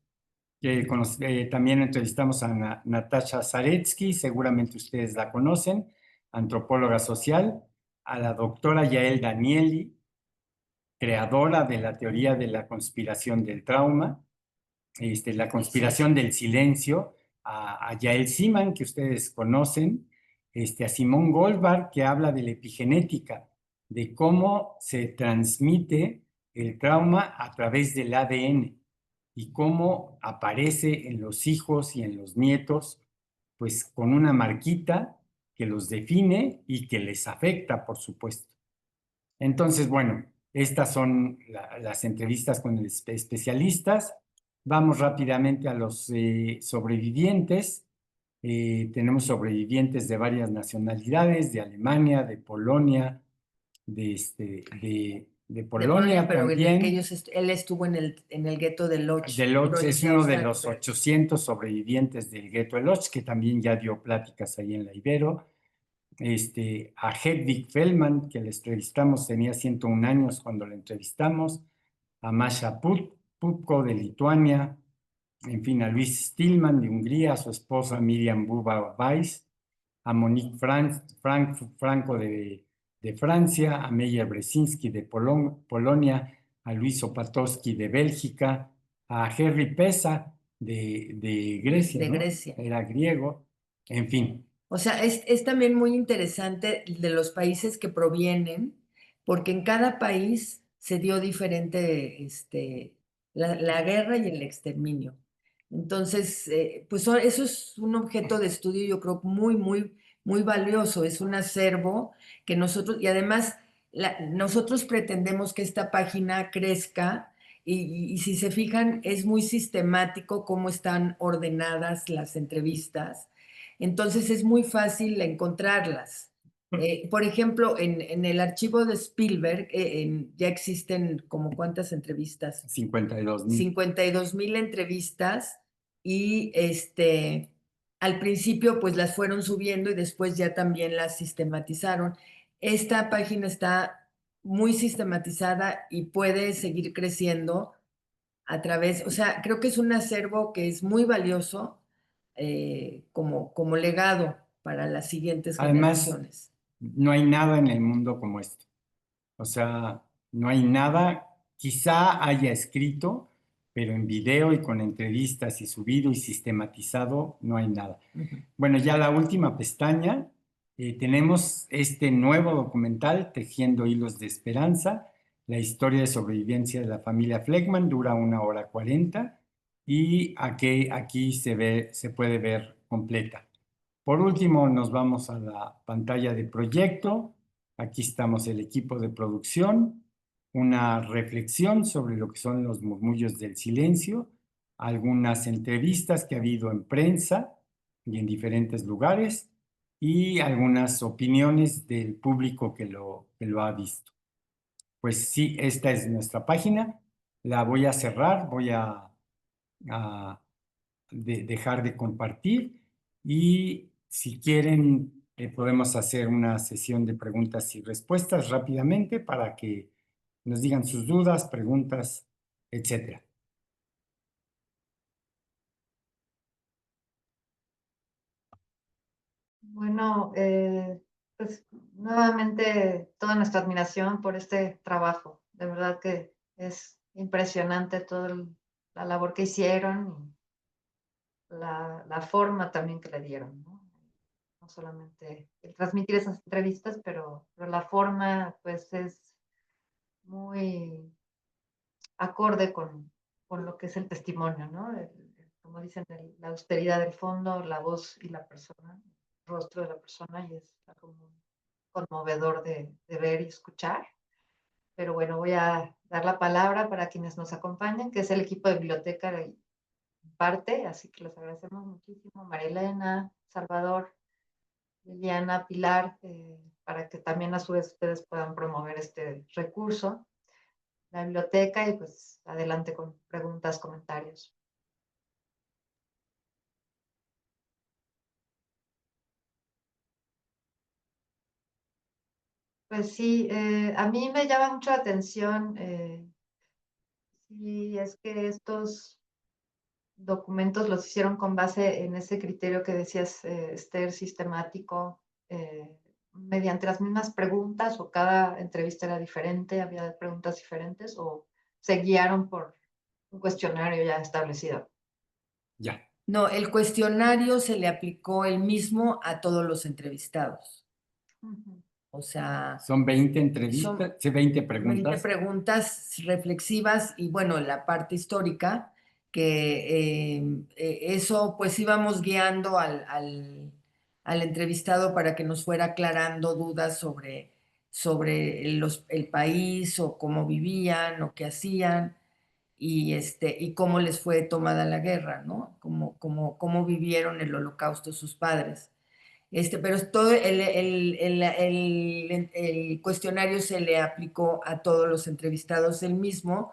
También entrevistamos a Natasha Zaretsky, seguramente ustedes la conocen, antropóloga social, a la doctora Yael Danieli, creadora de la teoría de la conspiración del trauma, la conspiración del silencio, a Yael Siman, que ustedes conocen, a Simón Goldberg, que habla de la epigenética, de cómo se transmite el trauma a través del ADN y cómo aparece en los hijos y en los nietos, pues con una marquita que los define y que les afecta, por supuesto. Entonces, bueno, estas son las entrevistas con especialistas. Vamos rápidamente a los sobrevivientes. Tenemos sobrevivientes de varias nacionalidades, de Alemania, de Polonia, de Polonia Pero en el que también. él estuvo en el gueto de Lodz. Es uno de los 800 sobrevivientes del gueto de Lodz, que también ya dio pláticas ahí en la Ibero. A Hedwig Feldman, que le entrevistamos, tenía 101 años cuando la entrevistamos, a Masha Pupko de Lituania, en fin, a Luis Stillman de Hungría, a su esposa Miriam Buba Weiss, a Monique Franco de Francia, a Meyer Brzezinski de Polonia, a Luis Opatowski de Bélgica, a Henry Pesa de Grecia, de ¿no? Grecia. Era griego, en fin. O sea, es también muy interesante de los países que provienen, porque en cada país se dio diferente la guerra y el exterminio. Entonces, pues eso es un objeto de estudio, yo creo, muy, muy, muy valioso. Es un acervo que nosotros, y además, nosotros pretendemos que esta página crezca. Y si se fijan, es muy sistemático cómo están ordenadas las entrevistas. Entonces es muy fácil encontrarlas. Por ejemplo, en el archivo de Spielberg ya existen como cuántas entrevistas. 52,000. 52,000 entrevistas y al principio pues las fueron subiendo y después ya también las sistematizaron. Esta página está muy sistematizada y puede seguir creciendo a través, o sea, creo que es un acervo que es muy valioso como legado para las siguientes Además, generaciones. no hay nada en el mundo como esto. O sea, no hay nada, quizá haya escrito, pero en video y con entrevistas y subido y sistematizado, no hay nada. Bueno, ya la última pestaña, tenemos este nuevo documental, Tejiendo Hilos de Esperanza, la historia de sobrevivencia de la familia Fleckman, dura 1 hora 40 y aquí se puede ver completa. Por último, nos vamos a la pantalla de proyecto. Aquí estamos el equipo de producción, una reflexión sobre lo que son los murmullos del silencio, algunas entrevistas que ha habido en prensa y en diferentes lugares y algunas opiniones del público que lo ha visto. Pues sí, esta es nuestra página. La voy a cerrar, voy a dejar de compartir y si quieren podemos hacer una sesión de preguntas y respuestas rápidamente para que nos digan sus dudas, preguntas, etcétera. Bueno, pues nuevamente toda nuestra admiración por este trabajo. De verdad que es impresionante toda la labor que hicieron y la forma también que le dieron, ¿no? No solamente el transmitir esas entrevistas, pero la forma pues es muy acorde con lo que es el testimonio, ¿no? Como dicen, la austeridad del fondo, la voz y la persona, el rostro de la persona, y es algo muy conmovedor de ver y escuchar. Pero bueno, voy a dar la palabra para quienes nos acompañan, que es el equipo de biblioteca de parte, así que les agradecemos muchísimo, María Elena, Salvador, Liliana, Pilar, para que también a su vez ustedes puedan promover este recurso, la biblioteca, y pues adelante con preguntas, comentarios. Pues sí, a mí me llama mucho la atención si es que estos documentos los hicieron con base en ese criterio que decías, Esther, sistemático, mediante las mismas preguntas, o cada entrevista era diferente, había preguntas diferentes, o se guiaron por un cuestionario ya establecido. Ya. No, el cuestionario se le aplicó el mismo a todos los entrevistados. O sea, Son 20 entrevistas, 20 preguntas. 20 preguntas reflexivas y bueno, la parte histórica, que eso pues íbamos guiando al entrevistado para que nos fuera aclarando dudas sobre el país o cómo vivían o qué hacían y cómo les fue tomada la guerra, ¿no? Cómo vivieron el holocausto sus padres. Pero todo el cuestionario se le aplicó a todos los entrevistados el mismo,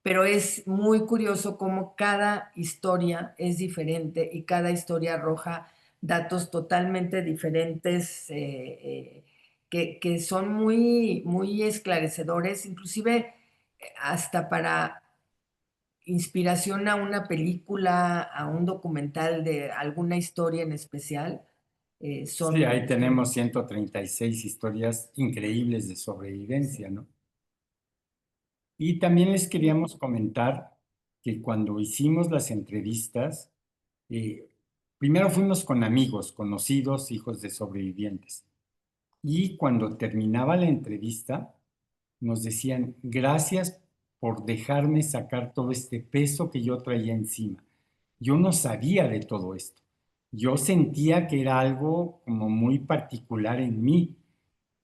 pero es muy curioso cómo cada historia es diferente y cada historia arroja datos totalmente diferentes que son muy esclarecedores, inclusive hasta para inspiración a una película, a un documental de alguna historia en especial. Sí, ahí tenemos 136 historias increíbles de sobrevivencia, ¿no? Y también les queríamos comentar que cuando hicimos las entrevistas, primero fuimos con amigos, conocidos, hijos de sobrevivientes. Y cuando terminaba la entrevista, nos decían, gracias por dejarme sacar todo este peso que yo traía encima. Yo no sabía de todo esto. Yo sentía que era algo como muy particular en mí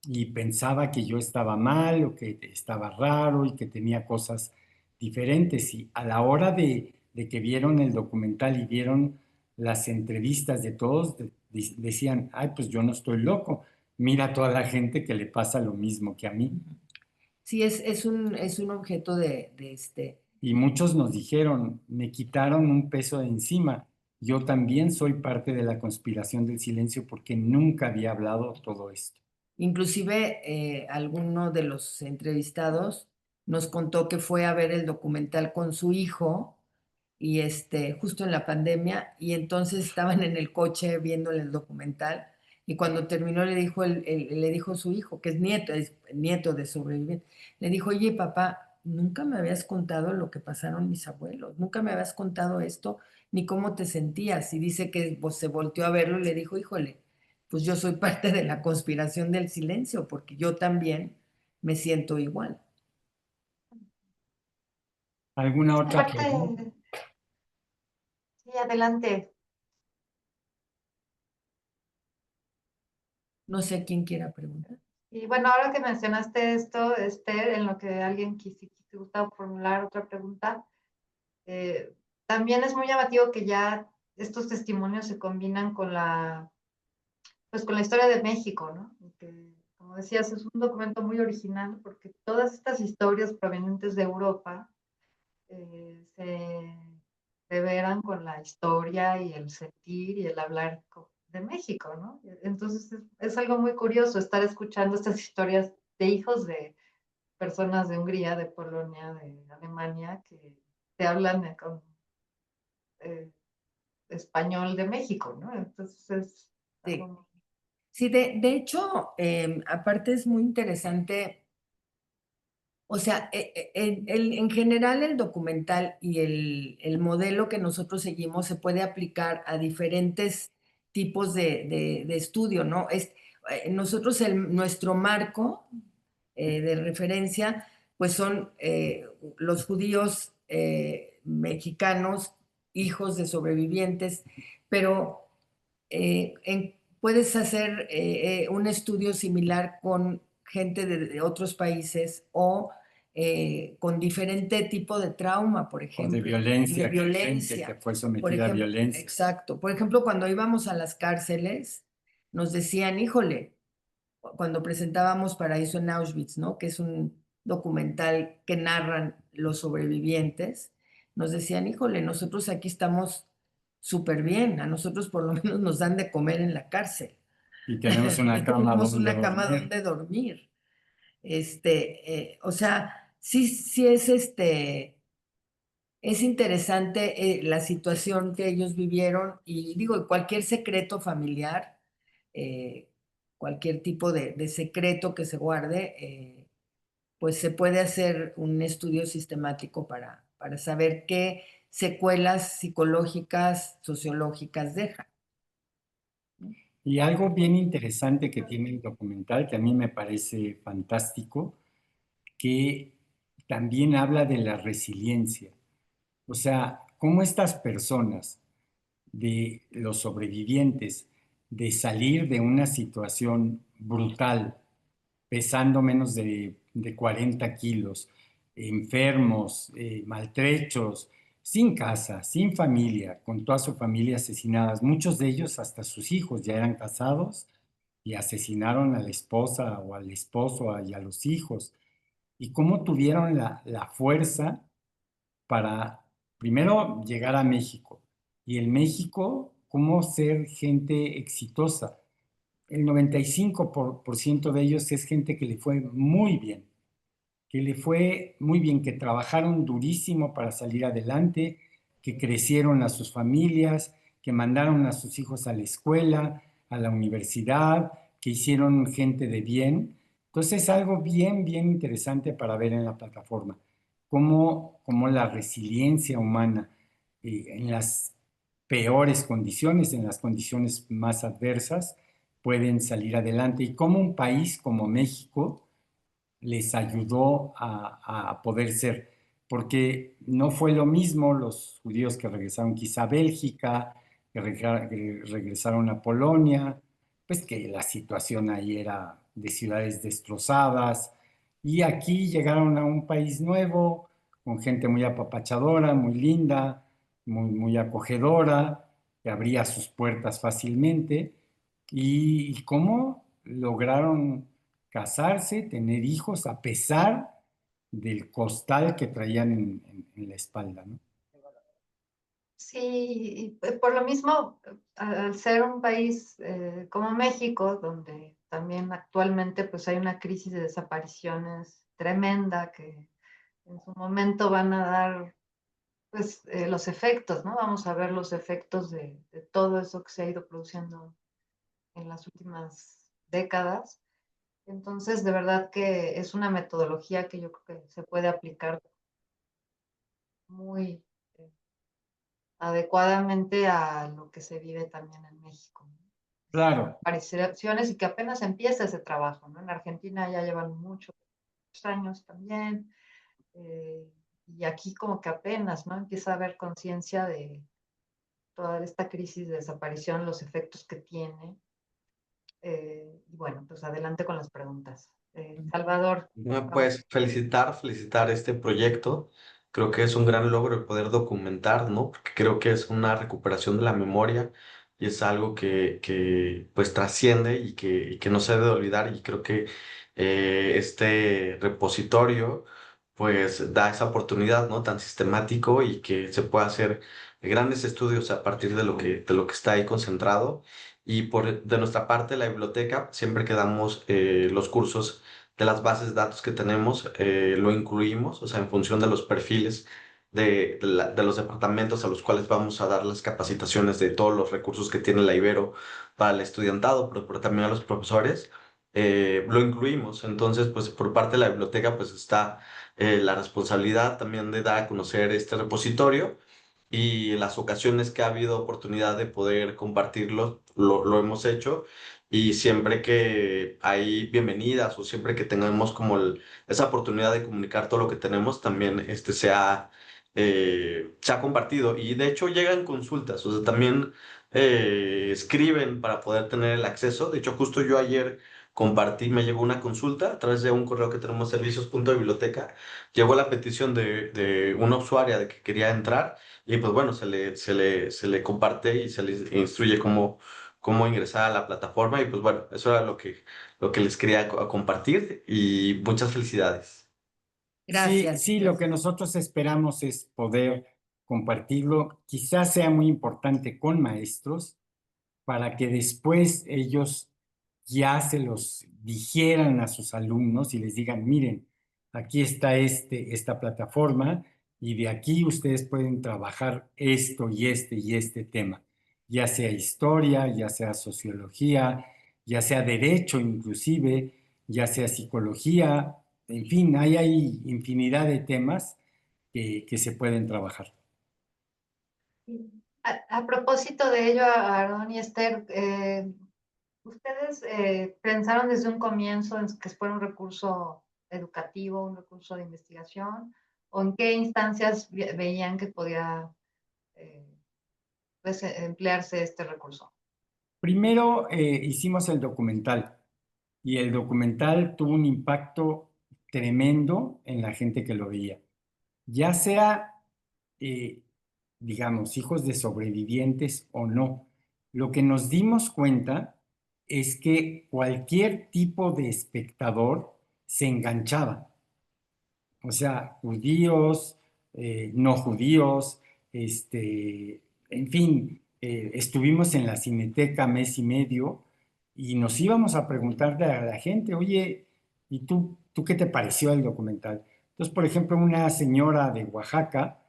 y pensaba que yo estaba mal o que estaba raro y que tenía cosas diferentes. Y a la hora de que vieron el documental y vieron las entrevistas de todos, decían, ay, pues yo no estoy loco. Mira a toda la gente que le pasa lo mismo que a mí. Sí, es un objeto de. Y muchos nos dijeron, me quitaron un peso de encima. Yo también soy parte de la conspiración del silencio porque nunca había hablado todo esto. Inclusive alguno de los entrevistados nos contó que fue a ver el documental con su hijo justo en la pandemia y entonces estaban en el coche viendo el documental Y cuando terminó le dijo su hijo, que es nieto de sobreviviente, le dijo, oye, papá, nunca me habías contado lo que pasaron mis abuelos, nunca me habías contado esto, ni cómo te sentías. Y dice que pues, se volteó a verlo y le dijo, híjole, pues yo soy parte de la conspiración del silencio, porque yo también me siento igual. ¿Alguna otra pregunta? Aparte, sí, adelante. No sé quién quiera preguntar. Y bueno, ahora que mencionaste esto, Esther, en lo que alguien si gusta formular otra pregunta, también es muy llamativo que ya estos testimonios se combinan con pues con la historia de México, ¿no? Que, como decías, es un documento muy original porque todas estas historias provenientes de Europa se reveran con la historia y el sentir y el hablar de México, ¿no? Entonces es algo muy curioso estar escuchando estas historias de hijos de personas de Hungría, de Polonia, de Alemania, que te hablan con eh, español de México, ¿no? Entonces es algo Sí, muy... sí de hecho, aparte es muy interesante. O sea, en general el documental y el modelo que nosotros seguimos se puede aplicar a diferentes tipos de estudio, ¿no? Nosotros, nuestro marco de referencia, pues son los judíos mexicanos, hijos de sobrevivientes, pero puedes hacer un estudio similar con gente de otros países o con diferente tipo de trauma, por O de ejemplo, y de violencia, que gente que violencia. fue Por sometida a ejemplo, violencia. exacto. Por ejemplo, cuando íbamos a las cárceles, nos decían, híjole, cuando presentábamos Paraíso en Auschwitz, ¿no? Que es un documental que narran los sobrevivientes, nos decían, híjole, nosotros aquí estamos súper bien, a nosotros por lo menos nos dan de comer en la cárcel Y tenemos y una cama tenemos donde una cama dormir. donde dormir. O sea, sí es interesante la situación que ellos vivieron y digo, cualquier secreto familiar, eh, cualquier tipo de secreto que se guarde, pues se puede hacer un estudio sistemático para saber qué secuelas psicológicas, sociológicas deja. Y algo bien interesante que tiene el documental, que a mí me parece fantástico, que también habla de la resiliencia. O sea, cómo estas personas, de los sobrevivientes, de salir de una situación brutal, pesando menos de 40 kilos, enfermos, maltrechos, sin casa, sin familia, con toda su familia asesinadas. Muchos de ellos, hasta sus hijos, ya eran casados y asesinaron a la esposa o al esposo y a los hijos. Y cómo tuvieron la fuerza para, primero, llegar a México. Y en México, cómo ser gente exitosa. El 95% de ellos es gente que le fue muy bien, que le fue muy bien, que trabajaron durísimo para salir adelante, que crecieron a sus familias, que mandaron a sus hijos a la escuela, a la universidad, que hicieron gente de bien. Entonces es algo bien, bien interesante para ver en la plataforma, cómo la resiliencia humana en las peores condiciones, en las condiciones más adversas, pueden salir adelante y cómo un país como México les ayudó a poder ser, porque no fue lo mismo los judíos que regresaron quizá a Bélgica, que regresaron a Polonia, pues que la situación ahí era de ciudades destrozadas, y aquí llegaron a un país nuevo, con gente muy apapachadora, muy linda, muy acogedora, que abría sus puertas fácilmente, y cómo lograron casarse, tener hijos, a pesar del costal que traían en la espalda, ¿no? Sí, y por lo mismo, al ser un país como México, donde también actualmente pues hay una crisis de desapariciones tremenda que en su momento van a dar pues los efectos, ¿no? Vamos a ver los efectos de todo eso que se ha ido produciendo en las últimas décadas. Entonces, de verdad que es una metodología que yo creo que se puede aplicar muy adecuadamente a lo que se vive también en México, ¿no? Claro, Apariciones y que apenas empieza ese trabajo, ¿no? En Argentina ya llevan muchos años también, y aquí como que apenas, ¿no? Empieza a haber conciencia de toda esta crisis de desaparición, los efectos que tiene. Y bueno, pues adelante con las preguntas. Salvador. Pues felicitar este proyecto. Creo que es un gran logro el poder documentar, ¿no? Porque creo que es una recuperación de la memoria y es algo que pues trasciende y que no se debe olvidar. Y creo que este repositorio pues da esa oportunidad, ¿no? Tan sistemático y que se pueda hacer grandes estudios a partir de lo que está ahí concentrado. Y de nuestra parte, la biblioteca, siempre que damos los cursos de las bases de datos que tenemos, lo incluimos, o sea, en función de los perfiles de los departamentos a los cuales vamos a dar las capacitaciones de todos los recursos que tiene la Ibero para el estudiantado, pero también a los profesores, lo incluimos. Entonces, pues por parte de la biblioteca, pues está la responsabilidad también de dar a conocer este repositorio y las ocasiones que ha habido oportunidad de poder compartirlo, lo hemos hecho y siempre que hay bienvenidas o siempre que tengamos como esa oportunidad de comunicar todo lo que tenemos, también se ha compartido y de hecho llegan consultas, o sea, también escriben para poder tener el acceso. De hecho, justo yo ayer compartí, me llegó una consulta a través de un correo que tenemos servicios.biblioteca, llegó la petición de una usuaria de que quería entrar y pues bueno, se le comparte y se le instruye cómo ingresar a la plataforma y pues bueno, eso era lo que les quería compartir y muchas felicidades. sí, Gracias. sí, lo que nosotros esperamos es poder compartirlo. Quizás sea muy importante con maestros para que después ellos ya se los digieran a sus alumnos y les digan, miren, aquí está esta plataforma y de aquí ustedes pueden trabajar esto y este tema, ya sea historia, ya sea sociología, ya sea derecho inclusive, ya sea psicología, en fin, hay infinidad de temas que se pueden trabajar. A propósito de ello, Aarón y Esther, ¿ustedes pensaron desde un comienzo en que fuera un recurso educativo, un recurso de investigación? ¿O en qué instancias veían que podía eh, pues, emplearse este recurso? Primero hicimos el documental y el documental tuvo un impacto tremendo en la gente que lo veía, ya sea, eh, digamos, hijos de sobrevivientes o no. Lo que nos dimos cuenta es que cualquier tipo de espectador se enganchaba, o sea, judíos, no judíos, en fin, estuvimos en la Cineteca mes y medio y nos íbamos a preguntarle a la gente, oye, ¿y tú qué te pareció el documental? Entonces, por ejemplo, una señora de Oaxaca,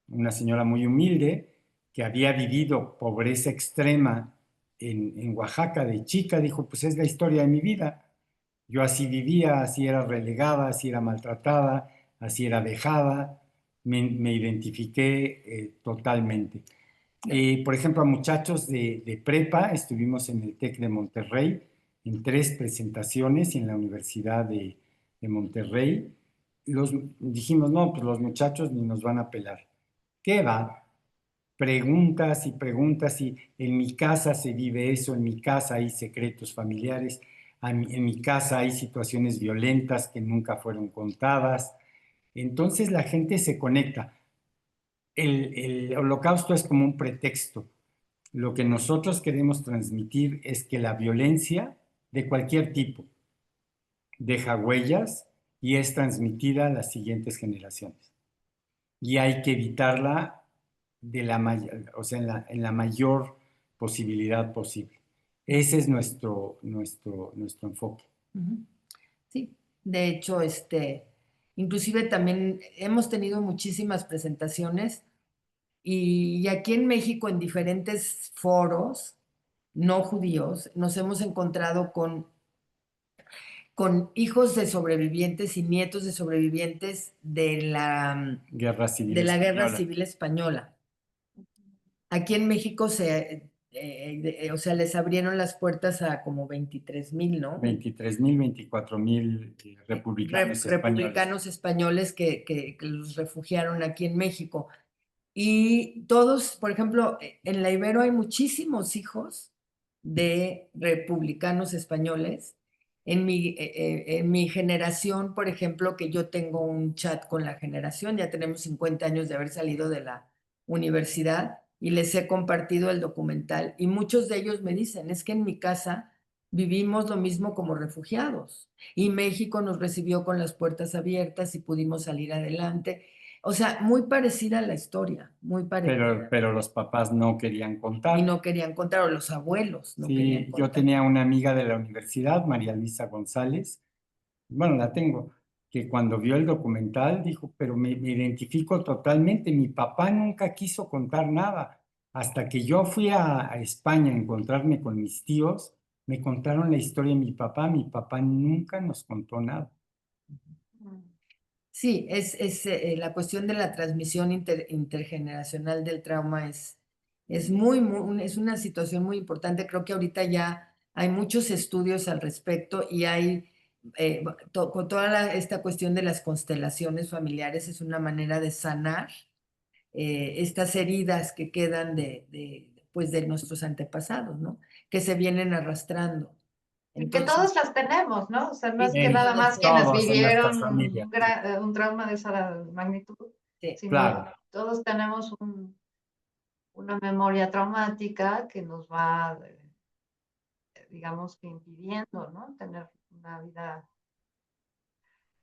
una señora muy humilde, que había vivido pobreza extrema en Oaxaca de chica, dijo, pues es la historia de mi vida. Yo así vivía, así era relegada, así era maltratada, así era dejada, me identifiqué totalmente. Por ejemplo, a muchachos de prepa, estuvimos en el TEC de Monterrey en 3 presentaciones y en la Universidad de Monterrey. Dijimos, no, pues los muchachos ni nos van a pelar. ¿Qué va? Preguntas y preguntas y en mi casa se vive eso, en mi casa hay secretos familiares, en mi casa hay situaciones violentas que nunca fueron contadas. Entonces la gente se conecta. El holocausto es como un pretexto. Lo que nosotros queremos transmitir es que la violencia de cualquier tipo deja huellas y es transmitida a las siguientes generaciones. Y hay que evitarla o sea, en la mayor posibilidad posible. Ese es nuestro enfoque. Sí, de hecho, inclusive también hemos tenido muchísimas presentaciones y aquí en México en diferentes foros no judíos, nos hemos encontrado con hijos de sobrevivientes y nietos de sobrevivientes Guerra Civil de la Guerra Española. Civil Española. Aquí en México o sea, les abrieron las puertas a como 23,000, ¿no? 23,000, 24,000 republicanos españoles. Republicanos españoles que los refugiaron aquí en México. Y todos, por ejemplo, en la Ibero hay muchísimos hijos de republicanos españoles. En mi generación, por ejemplo, que yo tengo un chat con la generación, ya tenemos 50 años de haber salido de la universidad y les he compartido el documental y muchos de ellos me dicen, es que en mi casa vivimos lo mismo como refugiados y México nos recibió con las puertas abiertas y pudimos salir adelante. O sea, muy parecida a la historia, muy parecida. Pero los papás no querían contar. Y no querían contar, o los abuelos no querían Sí, yo contar. tenía una amiga de la universidad, María Luisa González, bueno, la tengo, que cuando vio el documental dijo, pero me identifico totalmente, mi papá nunca quiso contar nada. Hasta que yo fui a España a encontrarme con mis tíos, me contaron la historia de mi papá nunca nos contó nada. Sí, la cuestión de la transmisión intergeneracional del trauma es es una situación muy importante. Creo que ahorita ya hay muchos estudios al respecto y hay, con toda esta cuestión de las constelaciones familiares, es una manera de sanar estas heridas que quedan pues de nuestros antepasados, ¿no? Que se vienen arrastrando. Y que Entonces, todos las tenemos, ¿no? O sea, no es sí, que nada todos más quienes Todos en nuestra vivieron familia. un trauma de esa magnitud, sí. sino Claro. todos tenemos una memoria traumática que nos va, digamos, que impidiendo, ¿no? Tener una vida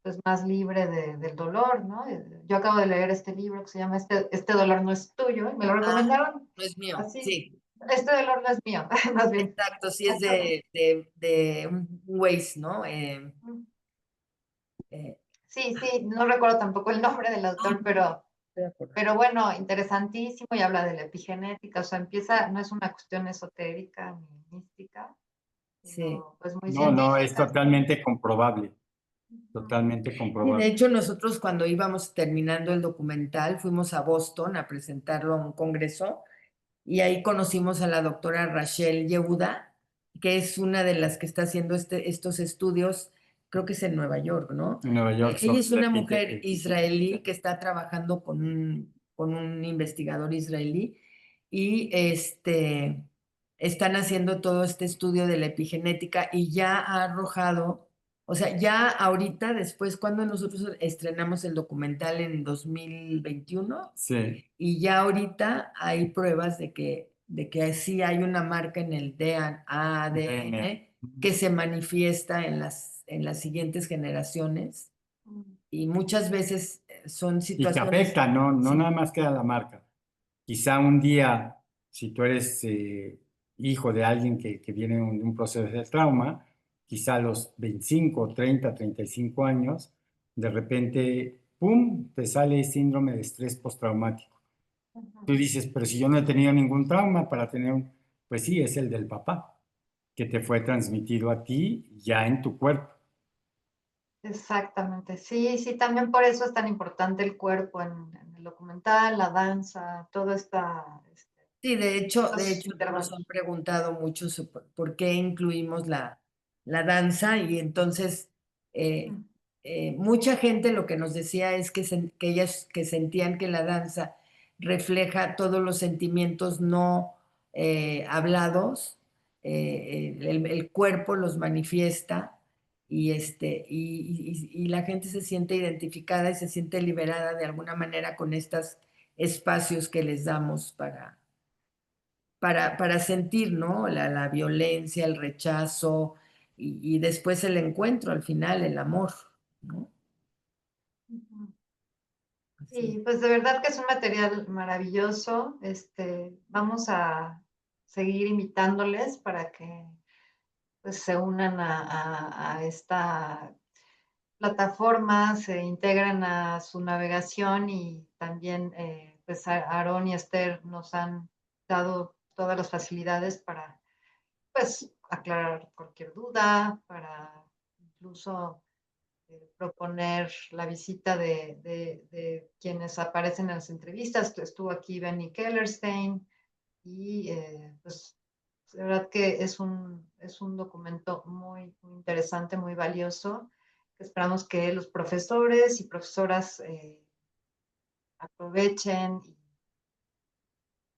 pues más libre del dolor, ¿no? Yo acabo de leer este libro que se llama Este dolor no es tuyo, y me lo recomendaron No es mío, así. sí. Este dolor no es mío, más bien. Exacto, sí es de un Weiss, ¿no? Sí, sí, no recuerdo tampoco el nombre del autor, pero bueno, interesantísimo y habla de la epigenética, o sea, no es una cuestión esotérica ni mística, sí. sino pues muy No, es científica. totalmente comprobable, totalmente Y de comprobable. hecho, nosotros cuando íbamos terminando el documental, fuimos a Boston a presentarlo a un congreso y ahí conocimos a la doctora Rachel Yehuda, que es una de las que está haciendo estos estudios, creo que es en Nueva York, ¿no? En Nueva York, Ella es una repite mujer que- israelí que está trabajando con un investigador israelí y están haciendo todo este estudio de la epigenética y ya ha arrojado, o sea, ya ahorita, después, cuando nosotros estrenamos el documental en 2021, Sí, y ya ahorita hay pruebas de que sí hay una marca en el DNA. ADN que se manifiesta en las siguientes generaciones y muchas veces son Y que situaciones. afecta, no Sí. nada más queda la marca. Quizá un día, si tú eres hijo de alguien que viene de un proceso de trauma, quizá a los 25, 30, 35 años, de repente, ¡pum!, te sale síndrome de estrés postraumático. Tú dices, pero si yo no he tenido ningún trauma para tener un... Pues sí, es el del papá, que te fue transmitido a ti ya en tu cuerpo. Exactamente, sí, sí, también por eso es tan importante el cuerpo en el documental, la danza, todo esta... Sí, de hecho, estos nos intervalos. han preguntado mucho por qué incluimos la danza y entonces eh, mucha gente lo que nos decía es que ellas que sentían que la danza refleja todos los sentimientos no hablados, el cuerpo los manifiesta y la gente se siente identificada y se siente liberada de alguna manera con estos espacios que les damos para sentir, ¿no? La violencia, el rechazo y después el encuentro, al final, el amor, ¿no? Así. Sí, pues de verdad que es un material maravilloso. Vamos a seguir invitándoles para que pues, se unan a esta plataforma, se integran a su navegación y también pues Aarón y Esther nos han dado todas las facilidades para pues aclarar cualquier duda, para incluso proponer la visita de quienes aparecen en las entrevistas. Estuvo aquí Benny Kellerstein y pues de verdad que es un documento muy, muy interesante, muy valioso. Esperamos que los profesores y profesoras aprovechen y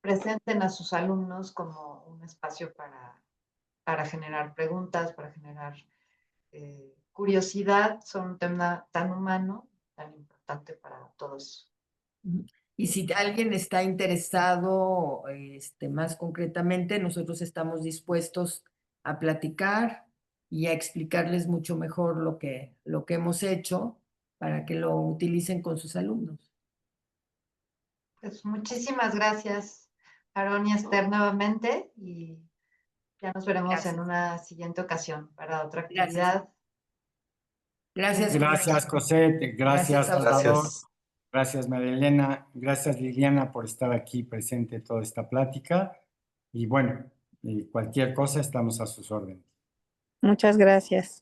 presenten a sus alumnos como un espacio para generar preguntas, para generar curiosidad sobre un tema tan humano, tan importante para todos. Y si alguien está interesado, más concretamente, nosotros estamos dispuestos a platicar y a explicarles mucho mejor lo que hemos hecho para que lo utilicen con sus alumnos. Pues muchísimas gracias, Aarón y Esther, nuevamente, y ya nos veremos Gracias. en una siguiente ocasión para otra Gracias. actividad. Gracias. Gracias, Cosette. Gracias, Gracias a ustedes. Salvador. Gracias. Gracias, María Elena. Gracias, Liliana, por estar aquí presente en toda esta plática. Y bueno, cualquier cosa estamos a sus órdenes. Muchas gracias.